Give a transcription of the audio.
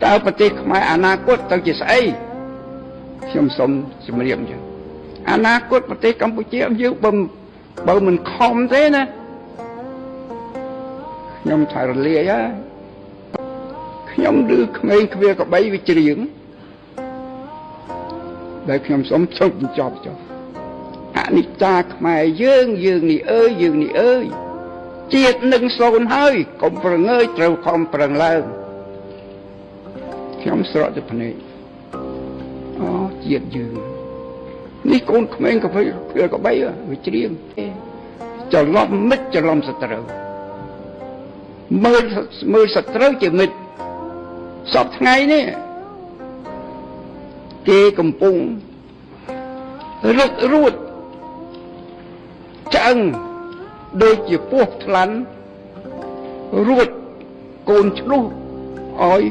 តើប្រទេសខ្មែរអនាគតទៅជាស្អីខ្ញុំសូមជំរាបចឹងអនាគតប្រទេសកម្ពុជាយើងបើមិនខំទេណាខ្ញុំថារលាយហើយខ្ញុំឮក្មេងគ្វាក្បីវាច្រៀងដែលខ្ញុំសូមជប់បញ្ចប់ចុះអនិច្ចាខ្មែរយើងនេះអើយយើងនេះអើយជាតិនឹងសូន្យហើយកុំប្រងើយត្រូវខំប្រឹងឡើងខ្ញុំស្រក់ទៅភ្នែកអូជាតិយើងនេះកូនក្មេងក្វាក្បីវាច្រៀងច្រឡំមិត្តច្រឡំសត្រូវមើលសត្រូវជាមិត្តសពថ្ងៃនេះគេកំពុងរឹករួតឆ្អឹងដូចជាពស់ថ្លាន់រួតកូនឆ្លុះឲ្យ